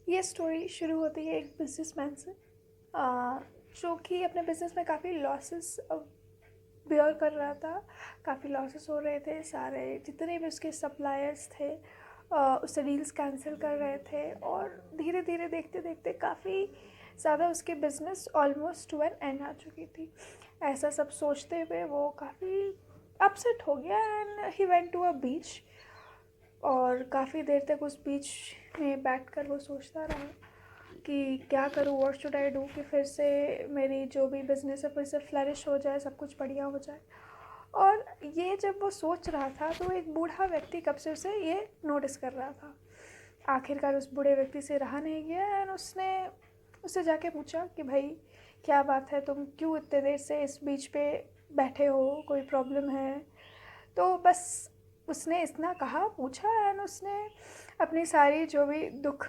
ये स्टोरी शुरू होती है एक बिजनेसमैन से, जो कि अपने बिजनेस में काफ़ी लॉसेस बियर कर रहा था। काफ़ी लॉसेस हो रहे थे, सारे जितने भी उसके सप्लायर्स थे उससे डील्स कैंसिल कर रहे थे, और धीरे धीरे देखते देखते काफ़ी ज़्यादा उसके business almost to an end आ चुकी थी। ऐसा सब सोचते हुए वो काफ़ी अपसेट हो गया and he went to a beach, और काफ़ी देर तक उस बीच में बैठकर वो सोचता रहा कि क्या करूँ, व्हाट शुड आई डू, कि फिर से मेरी जो भी बिज़नेस है फिर से फ्लरिश हो जाए, सब कुछ बढ़िया हो जाए। और ये जब वो सोच रहा था तो एक बूढ़ा व्यक्ति कब से उसे ये नोटिस कर रहा था। आखिरकार उस बूढ़े व्यक्ति से रहा नहीं गया एंड उसने उससे जाके पूछा कि भाई क्या बात है, तुम क्यों इतने देर से इस बीच पे बैठे हो, कोई प्रॉब्लम है। तो बस उसने इतना कहा, पूछा, एंड उसने अपनी सारी जो भी दुख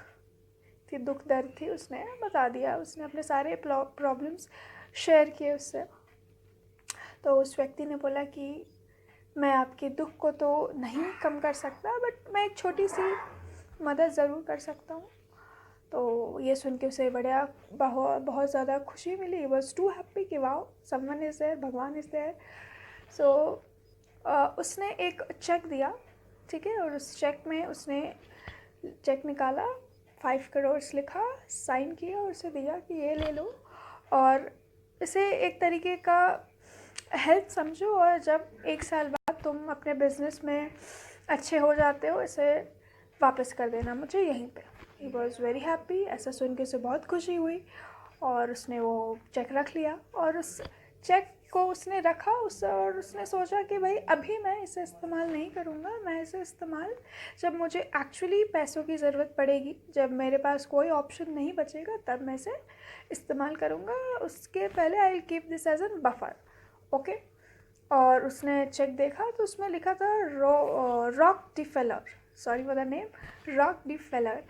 दर्द थी उसने बता दिया। उसने अपने सारे प्रॉब्लम्स शेयर किए उससे। तो उस व्यक्ति ने बोला कि मैं आपके दुख को तो नहीं कम कर सकता, बट मैं एक छोटी सी मदद ज़रूर कर सकता हूँ। तो ये सुन के उसे बड़ा बहुत बहुत ज़्यादा खुशी मिली। वॉज टू हैप्पी कि वाओ, समवन इज़ देयर, भगवान इज़ देयर। सो उसने एक चेक दिया, ठीक है, और उस चेक में उसने चेक निकाला, 5 करोड़ लिखा, साइन किया और उसे दिया कि ये ले लो, और इसे एक तरीके का हेल्प समझो, और जब 1 साल बाद तुम अपने बिजनेस में अच्छे हो जाते हो इसे वापस कर देना मुझे यहीं पे। He was very happy. ऐसा सुन के उसे बहुत खुशी हुई और उसने वो चेक रख लिया, और उस चेक को उसने रखा और उसने सोचा कि भाई अभी मैं इसे इस्तेमाल नहीं करूँगा, मैं इसे इस्तेमाल जब मुझे एक्चुअली पैसों की ज़रूरत पड़ेगी, जब मेरे पास कोई ऑप्शन नहीं बचेगा, तब मैं इसे इस्तेमाल करूँगा। उसके पहले I will keep this as an buffer. Okay. और उसने चेक देखा तो उसमें लिखा था Rockefeller, sorry for the name, Rockefeller.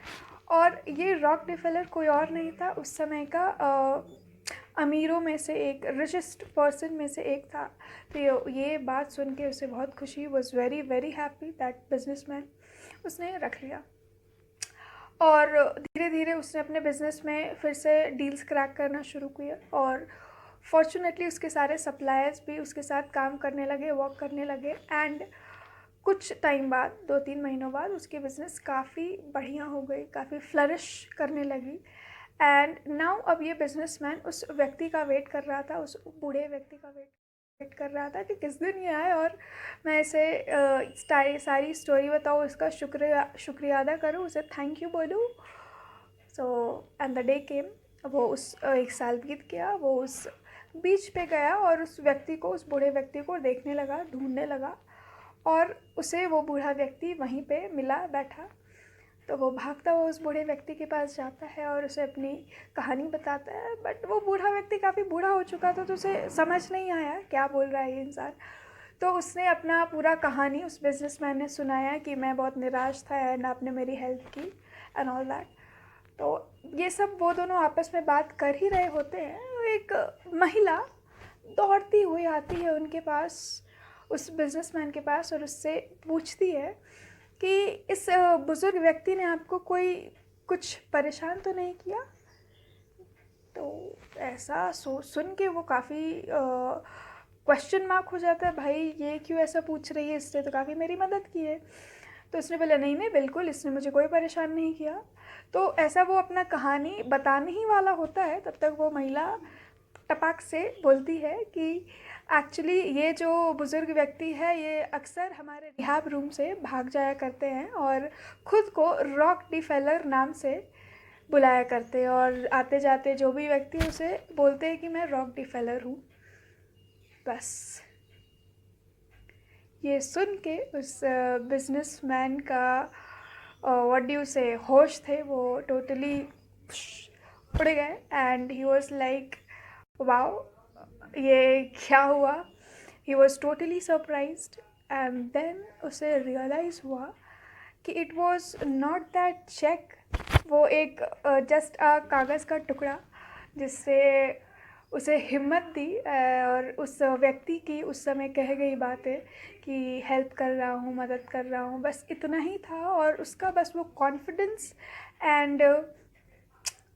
और ये रॉक डी फेलर कोई और नहीं था, उस समय का अमीरों में से एक, रिचेस्ट पर्सन में से एक था। तो ये बात सुन के उसे बहुत खुशी, was very very happy that businessman. उसने रख लिया और धीरे धीरे उसने अपने बिज़नेस में फिर से डील्स क्रैक करना शुरू किया, और फॉर्चुनेटली उसके सारे सप्लायर्स भी उसके साथ काम करने लगे, वर्क करने लगे। एंड कुछ टाइम बाद, 2-3 महीनों बाद, उसकी बिज़नेस काफ़ी बढ़िया हो गई, काफ़ी फ्लरिश करने लगी। एंड नाउ अब ये बिजनेसमैन उस व्यक्ति का वेट कर रहा था, उस बूढ़े व्यक्ति का वेट कर रहा था कि किस दिन ये आए और मैं इसे सारी स्टोरी बताऊँ, इसका शुक्रिया अदा करूँ, उसे थैंक यू बोलूँ। सो एंड द डे केम। वो उस 1 साल बीत गया, वो उस बीच पे गया और उस व्यक्ति को, उस बूढ़े व्यक्ति को देखने लगा, ढूंढने लगा, और उसे वो बूढ़ा व्यक्ति वहीं पे मिला बैठा। तो वो भागता हुआ उस बूढ़े व्यक्ति के पास जाता है और उसे अपनी कहानी बताता है। बट वो बूढ़ा व्यक्ति काफ़ी बूढ़ा हो चुका था, तो उसे समझ नहीं आया क्या बोल रहा है ये इंसान। तो उसने अपना पूरा कहानी उस बिजनेसमैन ने सुनाया कि मैं बहुत निराश था एंड आपने मेरी हेल्प की एंड ऑल दैट। तो ये सब वो दोनों आपस में बात कर ही रहे होते हैं, एक महिला दौड़ती हुई आती है उनके पास, उस बिजनेसमैन के पास, और उससे पूछती है कि इस बुज़ुर्ग व्यक्ति ने आपको कोई कुछ परेशान तो नहीं किया। तो ऐसा सुन के वो काफ़ी क्वेश्चन मार्क हो जाता है, भाई ये क्यों ऐसा पूछ रही है, इसने तो काफ़ी मेरी मदद की है। तो उसने बोला नहीं नहीं बिल्कुल, इसने मुझे कोई परेशान नहीं किया। तो ऐसा वो अपना कहानी बताने ही वाला होता है, तब तक वो महिला टपाक से बोलती है कि एक्चुअली ये जो बुज़ुर्ग व्यक्ति है ये अक्सर हमारे रिहाब रूम से भाग जाया करते हैं और ख़ुद को रॉक डी फेलर नाम से बुलाया करते हैं, और आते जाते जो भी व्यक्ति उसे बोलते हैं कि मैं रॉक डी फेलर हूँ। बस ये सुन के उस बिजनेसमैन का व्हाट डू यू से होश थे वो टोटली उड़ गए, and he was like wow, ये क्या हुआ। He was totally surprised, and then उसे रियलाइज़ हुआ कि it was not that cheque, वो एक जस्ट कागज़ का टुकड़ा जिससे उसे हिम्मत दी, और उस व्यक्ति की उस समय कह गई बातें कि हेल्प कर रहा हूँ, मदद कर रहा हूँ, बस इतना ही था। और उसका बस वो confidence and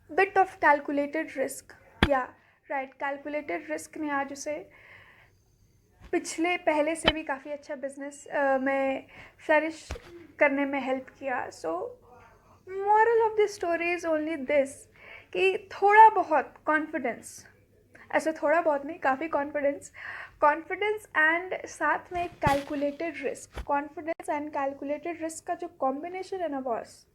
bit of calculated risk, या राइट, कैलकुलेटेड रिस्क ने आज उसे पहले से भी काफ़ी अच्छा बिजनेस में फ्लरिश करने में हेल्प किया. So moral of the story is only this कि थोड़ा बहुत कॉन्फिडेंस, ऐसे थोड़ा बहुत नहीं, काफ़ी कॉन्फिडेंस एंड साथ में calculated risk, confidence and calculated risk का जो कॉम्बिनेशन है ना boss,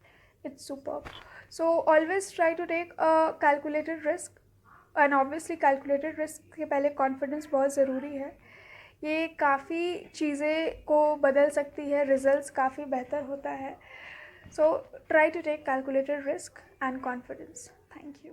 it's superb. So always try to take a calculated risk, and obviously calculated risk के पहले कॉन्फिडेंस बहुत ज़रूरी है. ये काफ़ी चीज़ें को बदल सकती है, रिजल्ट्स काफ़ी बेहतर होता है. So try to take calculated risk and confidence. Thank you.